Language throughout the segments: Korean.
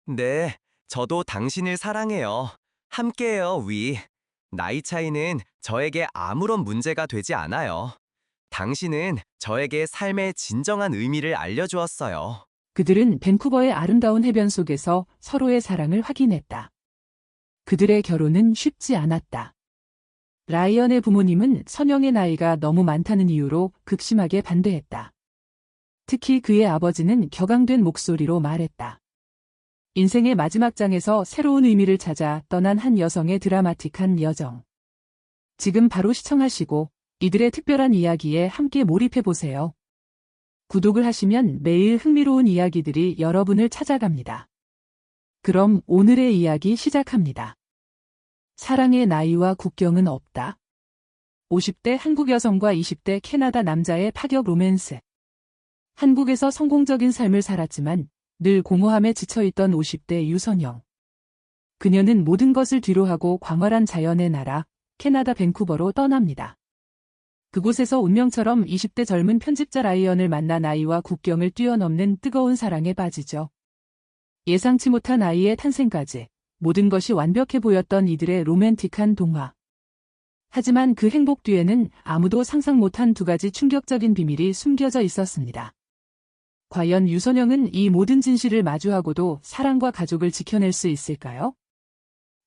네, 저도 당신을 사랑해요. 함께해요, 위. 나이 차이는 저에게 아무런 문제가 되지 않아요. 당신은 저에게 삶의 진정한 의미를 알려주었어요. 그들은 밴쿠버의 아름다운 해변 속에서 서로의 사랑을 확인했다. 그들의 결혼은 쉽지 않았다. 라이언의 부모님은 선영의 나이가 너무 많다는 이유로 극심하게 반대했다. 특히 그의 아버지는 격앙된 목소리로 말했다. 인생의 마지막 장에서 새로운 의미를 찾아 떠난 한 여성의 드라마틱한 여정. 지금 바로 시청하시고 이들의 특별한 이야기에 함께 몰입해보세요. 구독을 하시면 매일 흥미로운 이야기들이 여러분을 찾아갑니다. 그럼 오늘의 이야기 시작합니다. 사랑의 나이와 국경은 없다. 50대 한국 여성과 20대 캐나다 남자의 파격 로맨스. 한국에서 성공적인 삶을 살았지만 늘 공허함에 지쳐있던 50대 유선영. 그녀는 모든 것을 뒤로하고 광활한 자연의 나라, 캐나다 밴쿠버로 떠납니다. 그곳에서 운명처럼 20대 젊은 편집자 라이언을 만나 나이와 국경을 뛰어넘는 뜨거운 사랑에 빠지죠. 예상치 못한 아이의 탄생까지 모든 것이 완벽해 보였던 이들의 로맨틱한 동화. 하지만 그 행복 뒤에는 아무도 상상 못한 두 가지 충격적인 비밀이 숨겨져 있었습니다. 과연 유선영은 이 모든 진실을 마주하고도 사랑과 가족을 지켜낼 수 있을까요?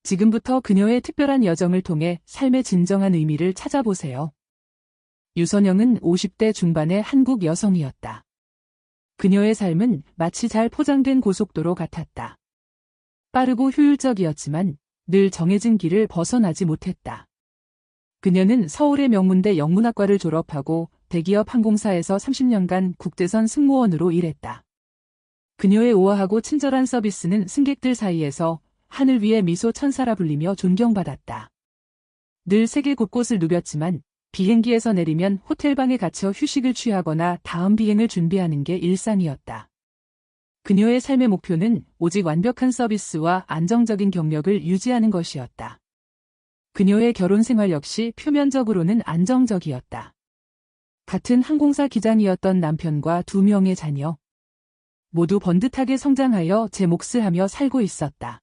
지금부터 그녀의 특별한 여정을 통해 삶의 진정한 의미를 찾아보세요. 유선영은 50대 중반의 한국 여성이었다. 그녀의 삶은 마치 잘 포장된 고속도로 같았다. 빠르고 효율적이었지만 늘 정해진 길을 벗어나지 못했다. 그녀는 서울의 명문대 영문학과를 졸업하고 대기업 항공사에서 30년간 국제선 승무원으로 일했다. 그녀의 우아하고 친절한 서비스는 승객들 사이에서 하늘 위의 미소 천사라 불리며 존경받았다. 늘 세계 곳곳을 누볐지만 비행기에서 내리면 호텔방에 갇혀 휴식을 취하거나 다음 비행을 준비하는 게 일상이었다. 그녀의 삶의 목표는 오직 완벽한 서비스와 안정적인 경력을 유지하는 것이었다. 그녀의 결혼 생활 역시 표면적으로는 안정적이었다. 같은 항공사 기장이었던 남편과 2명의 자녀. 모두 번듯하게 성장하여 제 몫을 하며 살고 있었다.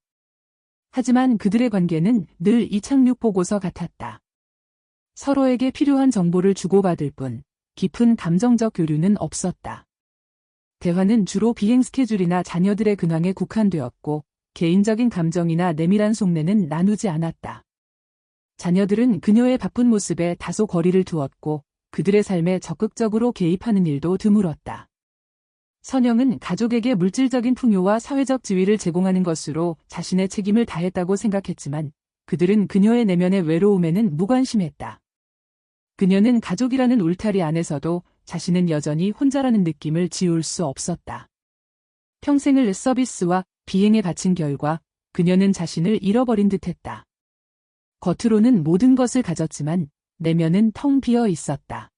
하지만 그들의 관계는 늘 이착륙 보고서 같았다. 서로에게 필요한 정보를 주고받을 뿐 깊은 감정적 교류는 없었다. 대화는 주로 비행 스케줄이나 자녀들의 근황에 국한되었고 개인적인 감정이나 내밀한 속내는 나누지 않았다. 자녀들은 그녀의 바쁜 모습에 다소 거리를 두었고 그들의 삶에 적극적으로 개입하는 일도 드물었다. 선영은 가족에게 물질적인 풍요와 사회적 지위를 제공하는 것으로 자신의 책임을 다했다고 생각했지만 그들은 그녀의 내면의 외로움에는 무관심했다. 그녀는 가족이라는 울타리 안에서도 자신은 여전히 혼자라는 느낌을 지울 수 없었다. 평생을 서비스와 비행에 바친 결과 그녀는 자신을 잃어버린 듯했다. 겉으로는 모든 것을 가졌지만 내면은 텅 비어 있었다.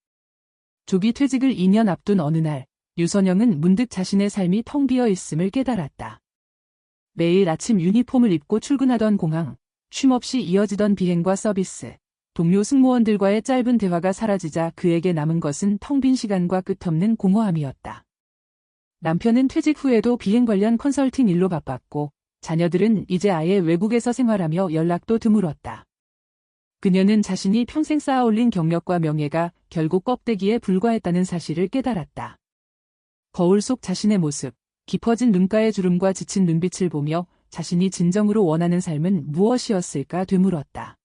조기 퇴직을 2년 앞둔 어느 날 유선영은 문득 자신의 삶이 텅 비어 있음을 깨달았다. 매일 아침 유니폼을 입고 출근하던 공항, 쉼없이 이어지던 비행과 서비스, 동료 승무원들과의 짧은 대화가 사라지자 그에게 남은 것은 텅 빈 시간과 끝없는 공허함이었다. 남편은 퇴직 후에도 비행 관련 컨설팅 일로 바빴고 자녀들은 이제 아예 외국에서 생활하며 연락도 드물었다. 그녀는 자신이 평생 쌓아올린 경력과 명예가 결국 껍데기에 불과했다는 사실을 깨달았다. 거울 속 자신의 모습, 깊어진 눈가의 주름과 지친 눈빛을 보며 자신이 진정으로 원하는 삶은 무엇이었을까 되물었다.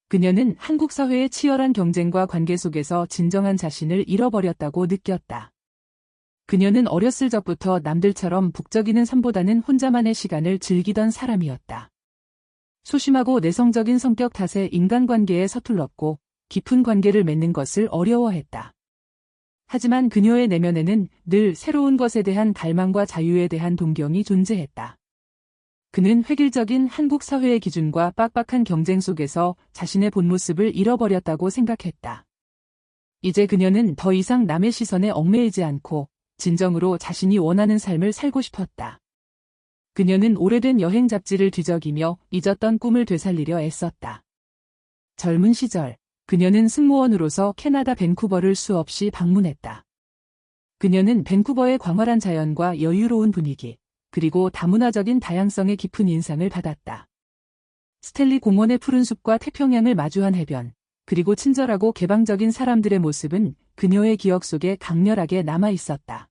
그녀는 한국 사회의 치열한 경쟁과 관계 속에서 진정한 자신을 잃어버렸다고 느꼈다. 그녀는 어렸을 적부터 남들처럼 북적이는 삶보다는 혼자만의 시간을 즐기던 사람이었다. 소심하고 내성적인 성격 탓에 인간관계에 서툴렀고 깊은 관계를 맺는 것을 어려워했다. 하지만 그녀의 내면에는 늘 새로운 것에 대한 갈망과 자유에 대한 동경이 존재했다. 그는 획일적인 한국 사회의 기준과 빡빡한 경쟁 속에서 자신의 본 모습을 잃어버렸다고 생각했다. 이제 그녀는 더 이상 남의 시선에 얽매이지 않고 진정으로 자신이 원하는 삶을 살고 싶었다. 그녀는 오래된 여행 잡지를 뒤적이며 잊었던 꿈을 되살리려 애썼다. 젊은 시절, 그녀는 승무원으로서 캐나다 밴쿠버를 수없이 방문했다. 그녀는 밴쿠버의 광활한 자연과 여유로운 분위기, 그리고 다문화적인 다양성의 깊은 인상을 받았다. 스탠리 공원의 푸른 숲과 태평양을 마주한 해변, 그리고 친절하고 개방적인 사람들의 모습은 그녀의 기억 속에 강렬하게 남아 있었다.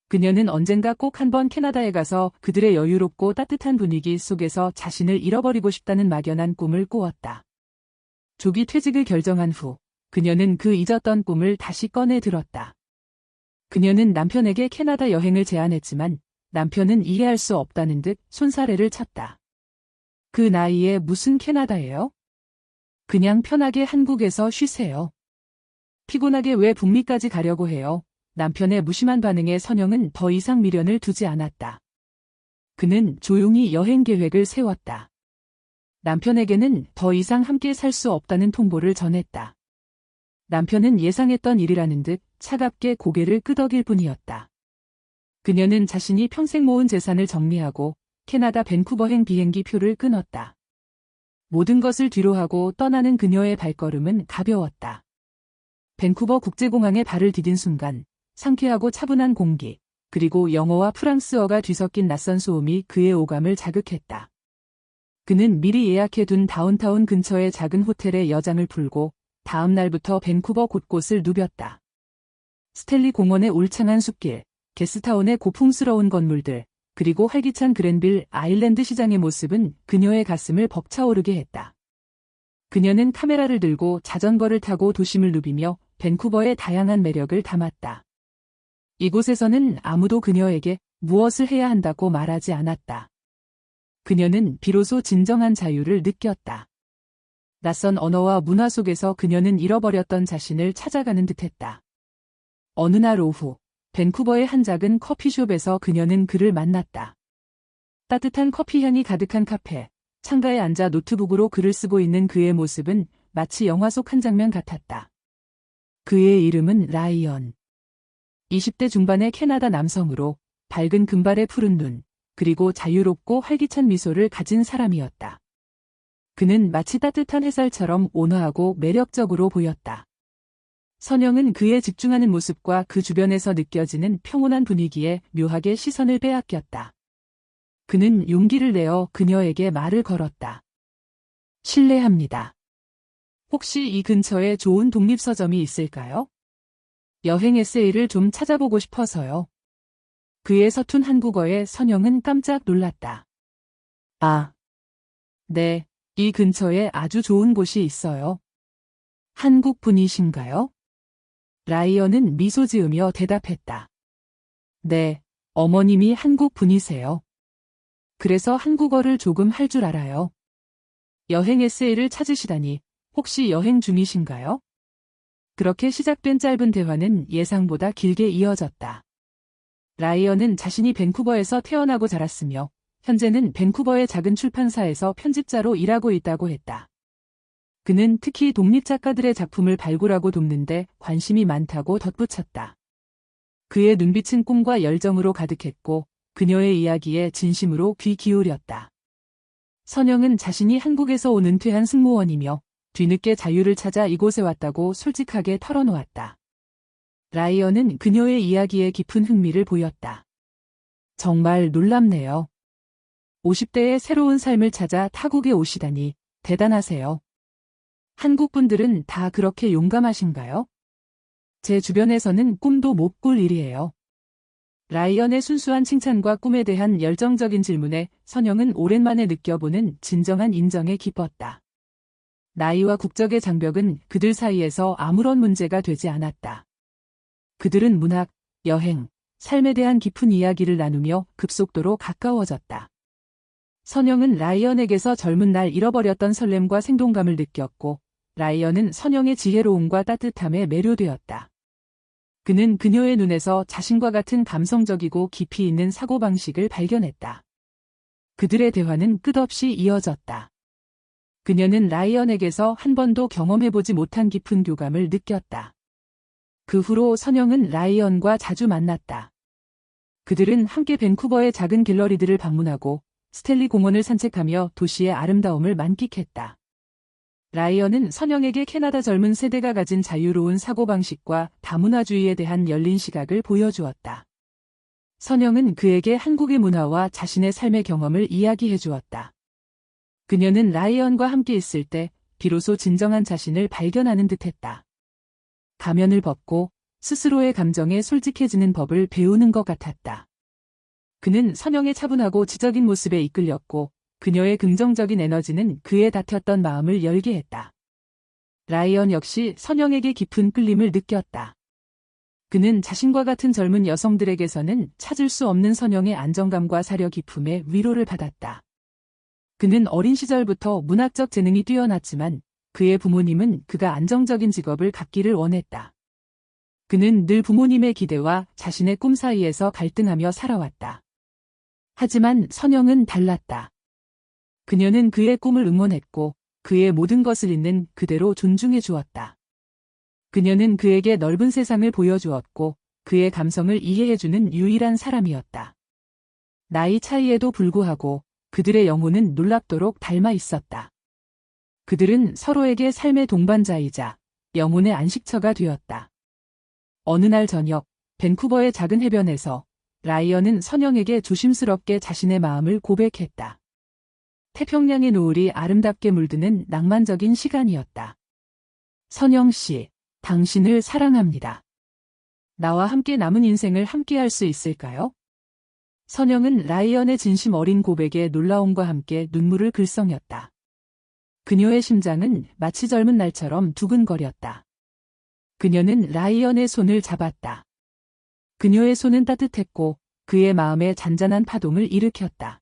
그녀는 언젠가 꼭 한번 캐나다에 가서 그들의 여유롭고 따뜻한 분위기 속에서 자신을 잃어버리고 싶다는 막연한 꿈을 꾸었다. 조기 퇴직을 결정한 후 그녀는 그 잊었던 꿈을 다시 꺼내 들었다. 그녀는 남편에게 캐나다 여행을 제안했지만 남편은 이해할 수 없다는 듯 손사래를 쳤다. 그 나이에 무슨 캐나다예요? 그냥 편하게 한국에서 쉬세요. 피곤하게 왜 북미까지 가려고 해요? 남편의 무심한 반응에 선영은 더 이상 미련을 두지 않았다. 그는 조용히 여행 계획을 세웠다. 남편에게는 더 이상 함께 살 수 없다는 통보를 전했다. 남편은 예상했던 일이라는 듯 차갑게 고개를 끄덕일 뿐이었다. 그녀는 자신이 평생 모은 재산을 정리하고 캐나다 밴쿠버행 비행기 표를 끊었다. 모든 것을 뒤로하고 떠나는 그녀의 발걸음은 가벼웠다. 밴쿠버 국제공항에 발을 디딘 순간 상쾌하고 차분한 공기, 그리고 영어와 프랑스어가 뒤섞인 낯선 소음이 그의 오감을 자극했다. 그는 미리 예약해둔 다운타운 근처의 작은 호텔에 여장을 풀고 다음 날부터 밴쿠버 곳곳을 누볐다. 스탠리 공원의 울창한 숲길, 게스타운의 고풍스러운 건물들, 그리고 활기찬 그랜빌 아일랜드 시장의 모습은 그녀의 가슴을 벅차오르게 했다. 그녀는 카메라를 들고 자전거를 타고 도심을 누비며 밴쿠버의 다양한 매력을 담았다. 이곳에서는 아무도 그녀에게 무엇을 해야 한다고 말하지 않았다. 그녀는 비로소 진정한 자유를 느꼈다. 낯선 언어와 문화 속에서 그녀는 잃어버렸던 자신을 찾아가는 듯했다. 어느 날 오후, 밴쿠버의 한 작은 커피숍에서 그녀는 그를 만났다. 따뜻한 커피 향이 가득한 카페, 창가에 앉아 노트북으로 글을 쓰고 있는 그의 모습은 마치 영화 속 한 장면 같았다. 그의 이름은 라이언. 20대 중반의 캐나다 남성으로 밝은 금발의 푸른 눈, 그리고 자유롭고 활기찬 미소를 가진 사람이었다. 그는 마치 따뜻한 햇살처럼 온화하고 매력적으로 보였다. 선영은 그의 집중하는 모습과 그 주변에서 느껴지는 평온한 분위기에 묘하게 시선을 빼앗겼다. 그는 용기를 내어 그녀에게 말을 걸었다. 실례합니다. 혹시 이 근처에 좋은 독립서점이 있을까요? 여행 에세이를 좀 찾아보고 싶어서요. 그의 서툰 한국어에 선영은 깜짝 놀랐다. 아, 네, 이 근처에 아주 좋은 곳이 있어요. 한국 분이신가요? 라이언은 미소 지으며 대답했다. 네, 어머님이 한국 분이세요. 그래서 한국어를 조금 할 줄 알아요. 여행 에세이를 찾으시다니 혹시 여행 중이신가요? 그렇게 시작된 짧은 대화는 예상보다 길게 이어졌다. 라이언은 자신이 밴쿠버에서 태어나고 자랐으며 현재는 밴쿠버의 작은 출판사에서 편집자로 일하고 있다고 했다. 그는 특히 독립작가들의 작품을 발굴하고 돕는데 관심이 많다고 덧붙였다. 그의 눈빛은 꿈과 열정으로 가득했고 그녀의 이야기에 진심으로 귀 기울였다. 선영은 자신이 한국에서 온 은퇴한 승무원이며 뒤늦게 자유를 찾아 이곳에 왔다고 솔직하게 털어놓았다. 라이언은 그녀의 이야기에 깊은 흥미를 보였다. 정말 놀랍네요. 50대의 새로운 삶을 찾아 타국에 오시다니 대단하세요. 한국 분들은 다 그렇게 용감하신가요? 제 주변에서는 꿈도 못 꿀 일이에요. 라이언의 순수한 칭찬과 꿈에 대한 열정적인 질문에 선영은 오랜만에 느껴보는 진정한 인정에 기뻤다. 나이와 국적의 장벽은 그들 사이에서 아무런 문제가 되지 않았다. 그들은 문학, 여행, 삶에 대한 깊은 이야기를 나누며 급속도로 가까워졌다. 선영은 라이언에게서 젊은 날 잃어버렸던 설렘과 생동감을 느꼈고 라이언은 선영의 지혜로움과 따뜻함에 매료되었다. 그는 그녀의 눈에서 자신과 같은 감성적이고 깊이 있는 사고방식을 발견했다. 그들의 대화는 끝없이 이어졌다. 그녀는 라이언에게서 한 번도 경험해보지 못한 깊은 교감을 느꼈다. 그 후로 선영은 라이언과 자주 만났다. 그들은 함께 밴쿠버의 작은 갤러리들을 방문하고 스탠리 공원을 산책하며 도시의 아름다움을 만끽했다. 라이언은 선영에게 캐나다 젊은 세대가 가진 자유로운 사고방식과 다문화주의에 대한 열린 시각을 보여주었다. 선영은 그에게 한국의 문화와 자신의 삶의 경험을 이야기해 주었다. 그녀는 라이언과 함께 있을 때 비로소 진정한 자신을 발견하는 듯했다. 가면을 벗고 스스로의 감정에 솔직해지는 법을 배우는 것 같았다. 그는 선영의 차분하고 지적인 모습에 이끌렸고 그녀의 긍정적인 에너지는 그의 닫혔던 마음을 열게 했다. 라이언 역시 선영에게 깊은 끌림을 느꼈다. 그는 자신과 같은 젊은 여성들에게서는 찾을 수 없는 선영의 안정감과 사려 깊음에 위로를 받았다. 그는 어린 시절부터 문학적 재능이 뛰어났지만 그의 부모님은 그가 안정적인 직업을 갖기를 원했다. 그는 늘 부모님의 기대와 자신의 꿈 사이에서 갈등하며 살아왔다. 하지만 선영은 달랐다. 그녀는 그의 꿈을 응원했고 그의 모든 것을 있는 그대로 존중해 주었다. 그녀는 그에게 넓은 세상을 보여주었고 그의 감성을 이해해주는 유일한 사람이었다. 나이 차이에도 불구하고 그들의 영혼은 놀랍도록 닮아 있었다. 그들은 서로에게 삶의 동반자이자 영혼의 안식처가 되었다. 어느 날 저녁, 밴쿠버의 작은 해변에서 라이언은 선영에게 조심스럽게 자신의 마음을 고백했다. 태평양의 노을이 아름답게 물드는 낭만적인 시간이었다. 선영 씨, 당신을 사랑합니다. 나와 함께 남은 인생을 함께할 수 있을까요? 선영은 라이언의 진심 어린 고백에 놀라움과 함께 눈물을 글썽였다. 그녀의 심장은 마치 젊은 날처럼 두근거렸다. 그녀는 라이언의 손을 잡았다. 그녀의 손은 따뜻했고 그의 마음에 잔잔한 파동을 일으켰다.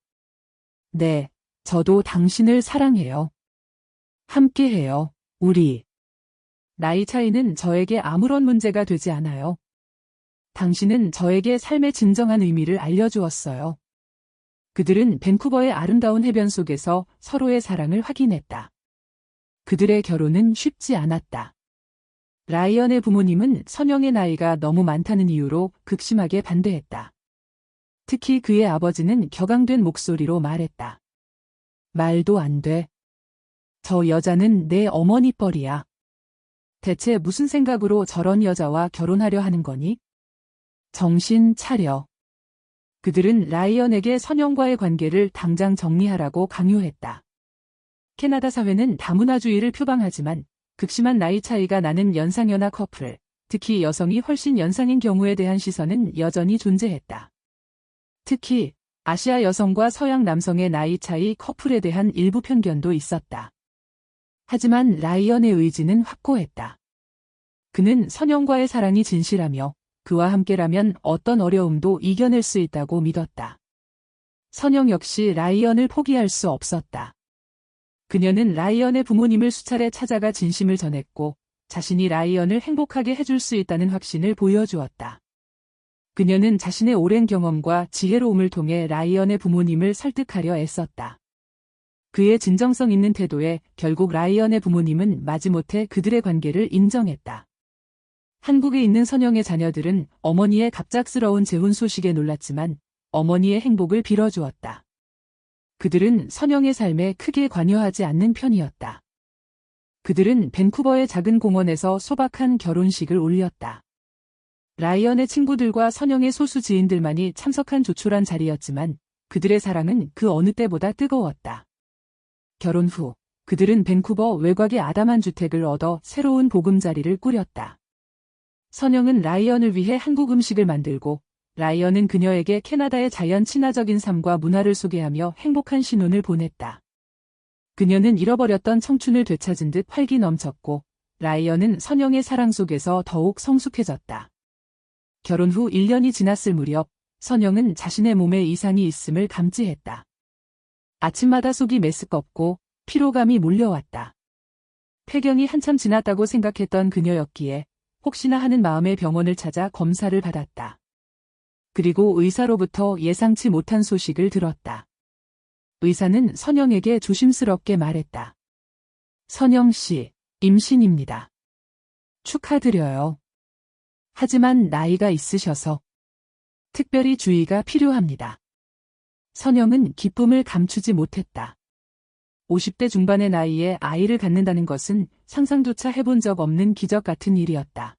네, 저도 당신을 사랑해요. 함께해요, 우리. 나이 차이는 저에게 아무런 문제가 되지 않아요. 당신은 저에게 삶의 진정한 의미를 알려주었어요. 그들은 밴쿠버의 아름다운 해변 속에서 서로의 사랑을 확인했다. 그들의 결혼은 쉽지 않았다. 라이언의 부모님은 선영의 나이가 너무 많다는 이유로 극심하게 반대했다. 특히 그의 아버지는 격앙된 목소리로 말했다. 말도 안 돼. 저 여자는 내 어머니 뻘이야. 대체 무슨 생각으로 저런 여자와 결혼하려 하는 거니? 정신 차려. 그들은 라이언에게 선영과의 관계를 당장 정리하라고 강요했다. 캐나다 사회는 다문화주의를 표방하지만 극심한 나이 차이가 나는 연상연하 커플, 특히 여성이 훨씬 연상인 경우에 대한 시선은 여전히 존재했다. 특히 아시아 여성과 서양 남성의 나이 차이 커플에 대한 일부 편견도 있었다. 하지만 라이언의 의지는 확고했다. 그는 선영과의 사랑이 진실하며 그와 함께라면 어떤 어려움도 이겨낼 수 있다고 믿었다. 선영 역시 라이언을 포기할 수 없었다. 그녀는 라이언의 부모님을 수차례 찾아가 진심을 전했고 자신이 라이언을 행복하게 해줄 수 있다는 확신을 보여주었다. 그녀는 자신의 오랜 경험과 지혜로움을 통해 라이언의 부모님을 설득하려 애썼다. 그의 진정성 있는 태도에 결국 라이언의 부모님은 마지못해 그들의 관계를 인정했다. 한국에 있는 선영의 자녀들은 어머니의 갑작스러운 재혼 소식에 놀랐지만 어머니의 행복을 빌어주었다. 그들은 선영의 삶에 크게 관여하지 않는 편이었다. 그들은 밴쿠버의 작은 공원에서 소박한 결혼식을 올렸다. 라이언의 친구들과 선영의 소수 지인들만이 참석한 조촐한 자리였지만 그들의 사랑은 그 어느 때보다 뜨거웠다. 결혼 후 그들은 밴쿠버 외곽의 아담한 주택을 얻어 새로운 보금자리를 꾸렸다. 선영은 라이언을 위해 한국 음식을 만들고 라이언은 그녀에게 캐나다의 자연 친화적인 삶과 문화를 소개하며 행복한 신혼을 보냈다. 그녀는 잃어버렸던 청춘을 되찾은 듯 활기 넘쳤고 라이언은 선영의 사랑 속에서 더욱 성숙해졌다. 결혼 후 1년이 지났을 무렵 선영은 자신의 몸에 이상이 있음을 감지했다. 아침마다 속이 메스껍고 피로감이 몰려왔다. 폐경이 한참 지났다고 생각했던 그녀였기에 혹시나 하는 마음에 병원을 찾아 검사를 받았다. 그리고 의사로부터 예상치 못한 소식을 들었다. 의사는 선영에게 조심스럽게 말했다. 선영 씨, 임신입니다. 축하드려요. 하지만 나이가 있으셔서 특별히 주의가 필요합니다. 선영은 기쁨을 감추지 못했다. 50대 중반의 나이에 아이를 갖는다는 것은 상상조차 해본 적 없는 기적 같은 일이었다.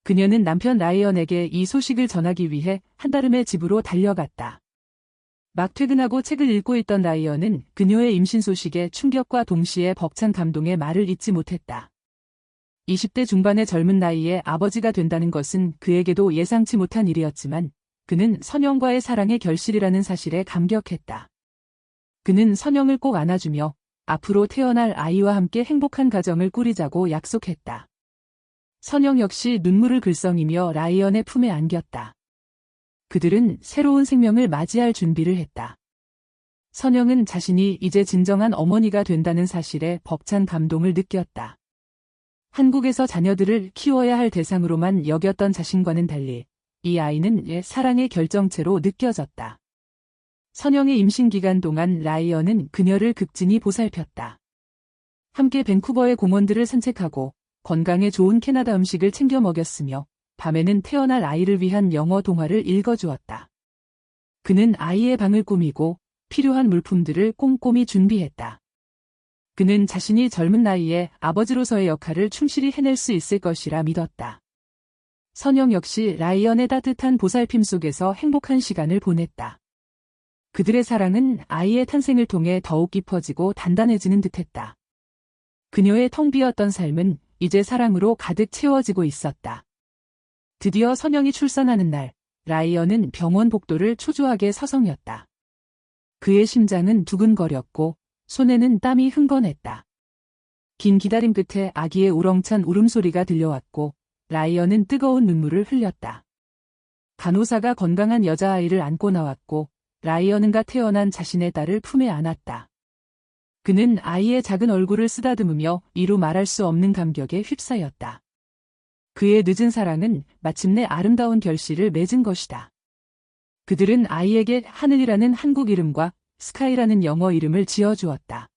그녀는 남편 라이언에게 이 소식을 전하기 위해 한달음에 집으로 달려갔다. 막 퇴근하고 책을 읽고 있던 라이언은 그녀의 임신 소식에 충격과 동시에 벅찬 감동의 말을 잇지 못했다. 20대 중반의 젊은 나이에 아버지가 된다는 것은 그에게도 예상치 못한 일이었지만 그는 선영과의 사랑의 결실이라는 사실에 감격했다. 그는 선영을 꼭 안아주며 앞으로 태어날 아이와 함께 행복한 가정을 꾸리자고 약속했다. 선영 역시 눈물을 글썽이며 라이언의 품에 안겼다. 그들은 새로운 생명을 맞이할 준비를 했다. 선영은 자신이 이제 진정한 어머니가 된다는 사실에 벅찬 감동을 느꼈다. 한국에서 자녀들을 키워야 할 대상으로만 여겼던 자신과는 달리 이 아이는 사랑의 결정체로 느껴졌다. 선영의 임신 기간 동안 라이언은 그녀를 극진히 보살폈다. 함께 밴쿠버의 공원들을 산책하고 건강에 좋은 캐나다 음식을 챙겨 먹였으며 밤에는 태어날 아이를 위한 영어 동화를 읽어주었다. 그는 아이의 방을 꾸미고 필요한 물품들을 꼼꼼히 준비했다. 그는 자신이 젊은 나이에 아버지로서의 역할을 충실히 해낼 수 있을 것이라 믿었다. 선영 역시 라이언의 따뜻한 보살핌 속에서 행복한 시간을 보냈다. 그들의 사랑은 아이의 탄생을 통해 더욱 깊어지고 단단해지는 듯했다. 그녀의 텅 비었던 삶은 이제 사랑으로 가득 채워지고 있었다. 드디어 선영이 출산하는 날, 라이언은 병원 복도를 초조하게 서성였다. 그의 심장은 두근거렸고 손에는 땀이 흥건했다. 긴 기다림 끝에 아기의 우렁찬 울음소리가 들려왔고 라이언은 뜨거운 눈물을 흘렸다. 간호사가 건강한 여자아이를 안고 나왔고 라이언은가 태어난 자신의 딸을 품에 안았다. 그는 아이의 작은 얼굴을 쓰다듬으며 이루 말할 수 없는 감격에 휩싸였다. 그의 늦은 사랑은 마침내 아름다운 결실을 맺은 것이다. 그들은 아이에게 하늘이라는 한국 이름과 스카이라는 영어 이름을 지어주었다.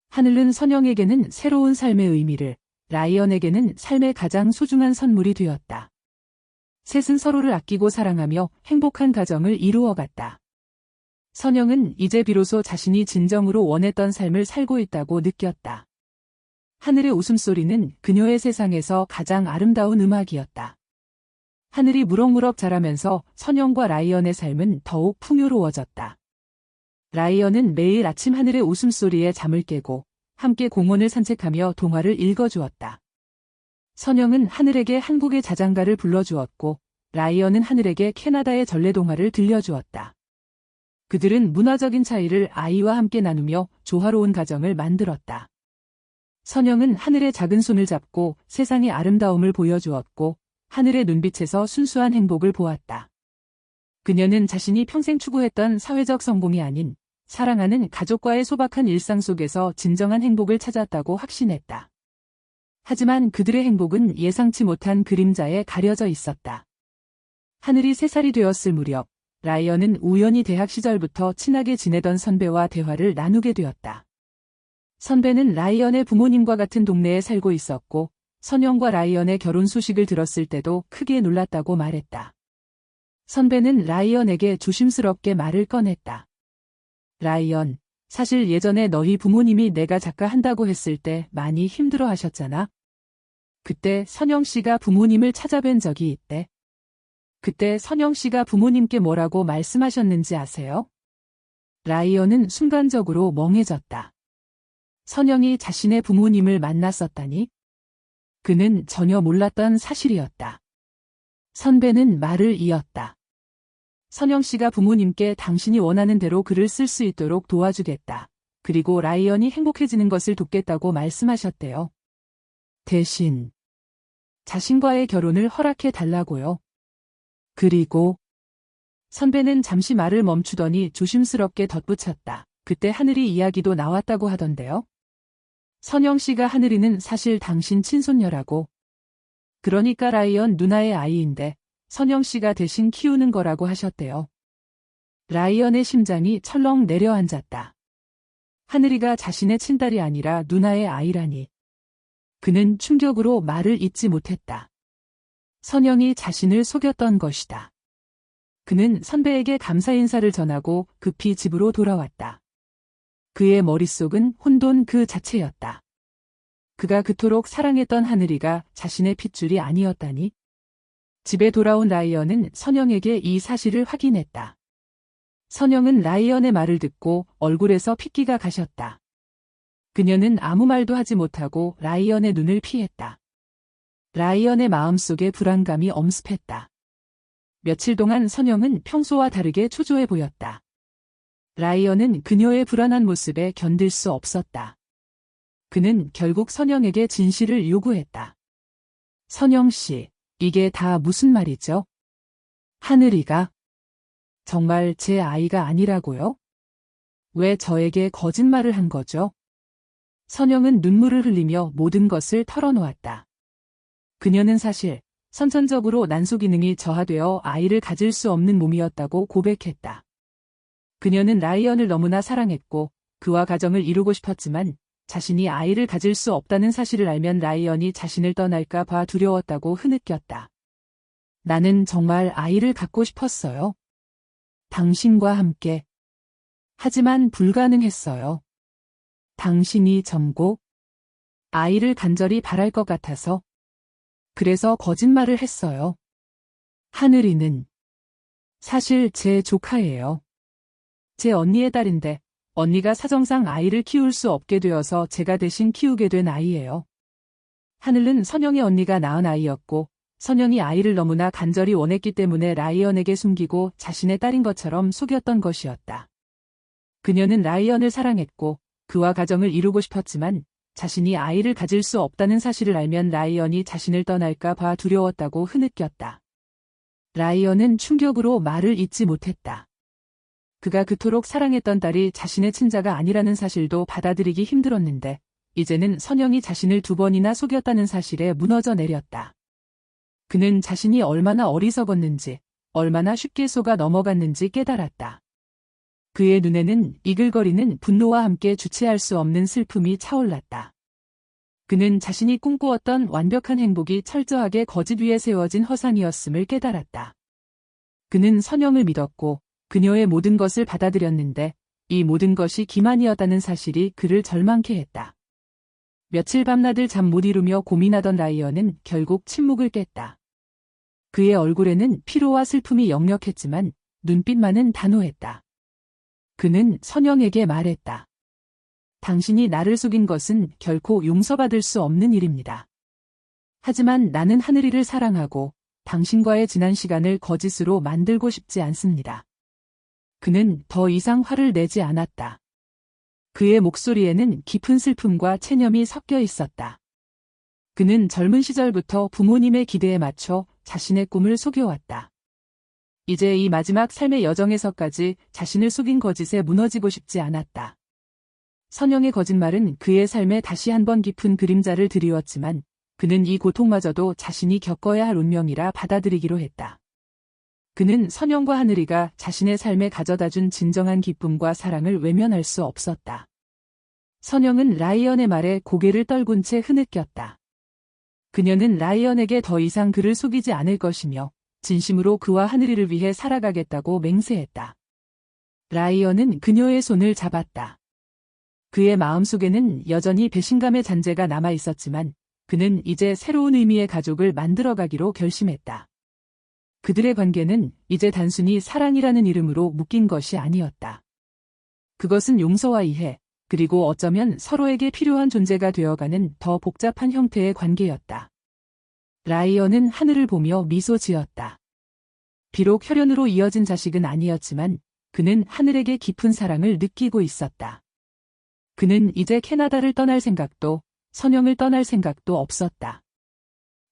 하늘은 선영에게는 새로운 삶의 의미를, 라이언에게는 삶의 가장 소중한 선물이 되었다. 셋은 서로를 아끼고 사랑하며 행복한 가정을 이루어갔다. 선영은 이제 비로소 자신이 진정으로 원했던 삶을 살고 있다고 느꼈다. 하늘의 웃음소리는 그녀의 세상에서 가장 아름다운 음악이었다. 하늘이 무럭무럭 자라면서 선영과 라이언의 삶은 더욱 풍요로워졌다. 라이언은 매일 아침 하늘의 웃음소리에 잠을 깨고 함께 공원을 산책하며 동화를 읽어주었다. 선영은 하늘에게 한국의 자장가를 불러주었고 라이언은 하늘에게 캐나다의 전래동화를 들려주었다. 그들은 문화적인 차이를 아이와 함께 나누며 조화로운 가정을 만들었다. 선영은 하늘의 작은 손을 잡고 세상의 아름다움을 보여주었고 하늘의 눈빛에서 순수한 행복을 보았다. 그녀는 자신이 평생 추구했던 사회적 성공이 아닌 사랑하는 가족과의 소박한 일상 속에서 진정한 행복을 찾았다고 확신했다. 하지만 그들의 행복은 예상치 못한 그림자에 가려져 있었다. 하늘이 3살이 되었을 무렵 라이언은 우연히 대학 시절부터 친하게 지내던 선배와 대화를 나누게 되었다. 선배는 라이언의 부모님과 같은 동네에 살고 있었고 선영과 라이언의 결혼 소식을 들었을 때도 크게 놀랐다고 말했다. 선배는 라이언에게 조심스럽게 말을 꺼냈다. 라이언, 사실 예전에 너희 부모님이 내가 작가 한다고 했을 때 많이 힘들어 하셨잖아. 그때 선영 씨가 부모님을 찾아뵌 적이 있대. 그때 선영 씨가 부모님께 뭐라고 말씀하셨는지 아세요? 라이언은 순간적으로 멍해졌다. 선영이 자신의 부모님을 만났었다니? 그는 전혀 몰랐던 사실이었다. 선배는 말을 이었다. 선영 씨가 부모님께 당신이 원하는 대로 글을 쓸 수 있도록 도와주겠다. 그리고 라이언이 행복해지는 것을 돕겠다고 말씀하셨대요. 대신 자신과의 결혼을 허락해 달라고요. 그리고 선배는 잠시 말을 멈추더니 조심스럽게 덧붙였다. 그때 하늘이 이야기도 나왔다고 하던데요. 선영 씨가 하늘이는 사실 당신 친손녀라고. 그러니까 라이언 누나의 아이인데 선영 씨가 대신 키우는 거라고 하셨대요. 라이언의 심장이 철렁 내려앉았다. 하늘이가 자신의 친딸이 아니라 누나의 아이라니. 그는 충격으로 말을 잇지 못했다. 선영이 자신을 속였던 것이다. 그는 선배에게 감사 인사를 전하고 급히 집으로 돌아왔다. 그의 머릿속은 혼돈 그 자체였다. 그가 그토록 사랑했던 하늘이가 자신의 핏줄이 아니었다니? 집에 돌아온 라이언은 선영에게 이 사실을 확인했다. 선영은 라이언의 말을 듣고 얼굴에서 핏기가 가셨다. 그녀는 아무 말도 하지 못하고 라이언의 눈을 피했다. 라이언의 마음속에 불안감이 엄습했다. 며칠 동안 선영은 평소와 다르게 초조해 보였다. 라이언은 그녀의 불안한 모습에 견딜 수 없었다. 그는 결국 선영에게 진실을 요구했다. 선영 씨, 이게 다 무슨 말이죠? 하늘이가 정말 제 아이가 아니라고요? 왜 저에게 거짓말을 한 거죠? 선영은 눈물을 흘리며 모든 것을 털어놓았다. 그녀는 사실 선천적으로 난소 기능이 저하되어 아이를 가질 수 없는 몸이었다고 고백했다. 그녀는 라이언을 너무나 사랑했고 그와 가정을 이루고 싶었지만 자신이 아이를 가질 수 없다는 사실을 알면 라이언이 자신을 떠날까 봐 두려웠다고 흐느꼈다. 나는 정말 아이를 갖고 싶었어요. 당신과 함께. 하지만 불가능했어요. 당신이 젊고 아이를 간절히 바랄 것 같아서. 그래서 거짓말을 했어요. 하늘이는 사실 제 조카예요. 제 언니의 딸인데 언니가 사정상 아이를 키울 수 없게 되어서 제가 대신 키우게 된 아이예요. 하늘은 선영의 언니가 낳은 아이였고 선영이 아이를 너무나 간절히 원했기 때문에 라이언에게 숨기고 자신의 딸인 것처럼 속였던 것이었다. 그녀는 라이언을 사랑했고 그와 가정을 이루고 싶었지만 자신이 아이를 가질 수 없다는 사실을 알면 라이언이 자신을 떠날까 봐 두려웠다고 흐느꼈다. 라이언은 충격으로 말을 잇지 못했다. 그가 그토록 사랑했던 딸이 자신의 친자가 아니라는 사실도 받아들이기 힘들었는데 이제는 선영이 자신을 2번이나 속였다는 사실에 무너져 내렸다. 그는 자신이 얼마나 어리석었는지, 얼마나 쉽게 속아 넘어갔는지 깨달았다. 그의 눈에는 이글거리는 분노와 함께 주체할 수 없는 슬픔이 차올랐다. 그는 자신이 꿈꾸었던 완벽한 행복이 철저하게 거짓 위에 세워진 허상이었음을 깨달았다. 그는 선영을 믿었고 그녀의 모든 것을 받아들였는데 이 모든 것이 기만이었다는 사실이 그를 절망케 했다. 며칠 밤낮을 잠 못 이루며 고민하던 라이언은 결국 침묵을 깼다. 그의 얼굴에는 피로와 슬픔이 역력했지만 눈빛만은 단호했다. 그는 선영에게 말했다. 당신이 나를 속인 것은 결코 용서받을 수 없는 일입니다. 하지만 나는 하늘이를 사랑하고 당신과의 지난 시간을 거짓으로 만들고 싶지 않습니다. 그는 더 이상 화를 내지 않았다. 그의 목소리에는 깊은 슬픔과 체념이 섞여 있었다. 그는 젊은 시절부터 부모님의 기대에 맞춰 자신의 꿈을 속여왔다. 이제 이 마지막 삶의 여정에서까지 자신을 속인 거짓에 무너지고 싶지 않았다. 선영의 거짓말은 그의 삶에 다시 한번 깊은 그림자를 드리웠지만 그는 이 고통마저도 자신이 겪어야 할 운명이라 받아들이기로 했다. 그는 선영과 하늘이가 자신의 삶에 가져다준 진정한 기쁨과 사랑을 외면할 수 없었다. 선영은 라이언의 말에 고개를 떨군 채 흐느꼈다. 그녀는 라이언에게 더 이상 그를 속이지 않을 것이며 진심으로 그와 하늘이를 위해 살아가겠다고 맹세했다. 라이언은 그녀의 손을 잡았다. 그의 마음속에는 여전히 배신감의 잔재가 남아 있었지만 그는 이제 새로운 의미의 가족을 만들어가기로 결심했다. 그들의 관계는 이제 단순히 사랑이라는 이름으로 묶인 것이 아니었다. 그것은 용서와 이해, 그리고 어쩌면 서로에게 필요한 존재가 되어가는 더 복잡한 형태의 관계였다. 라이언은 하늘을 보며 미소 지었다. 비록 혈연으로 이어진 자식은 아니었지만 그는 하늘에게 깊은 사랑을 느끼고 있었다. 그는 이제 캐나다를 떠날 생각도 선영을 떠날 생각도 없었다.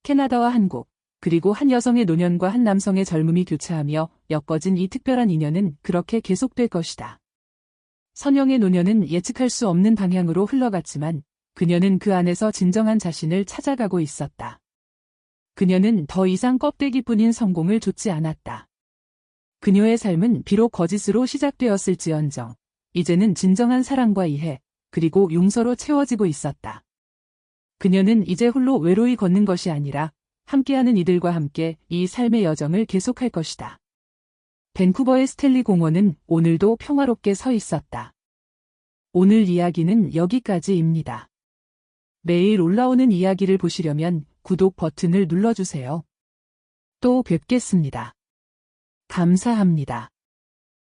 캐나다와 한국, 그리고 한 여성의 노년과 한 남성의 젊음이 교차하며 엮어진 이 특별한 인연은 그렇게 계속될 것이다. 선영의 노년은 예측할 수 없는 방향으로 흘러갔지만 그녀는 그 안에서 진정한 자신을 찾아가고 있었다. 그녀는 더 이상 껍데기뿐인 성공을 좇지 않았다. 그녀의 삶은 비록 거짓으로 시작되었을지언정 이제는 진정한 사랑과 이해, 그리고 용서로 채워지고 있었다. 그녀는 이제 홀로 외로이 걷는 것이 아니라 함께하는 이들과 함께 이 삶의 여정을 계속할 것이다. 밴쿠버의 스탠리 공원은 오늘도 평화롭게 서 있었다. 오늘 이야기는 여기까지입니다. 매일 올라오는 이야기를 보시려면 구독 버튼을 눌러주세요. 또 뵙겠습니다. 감사합니다.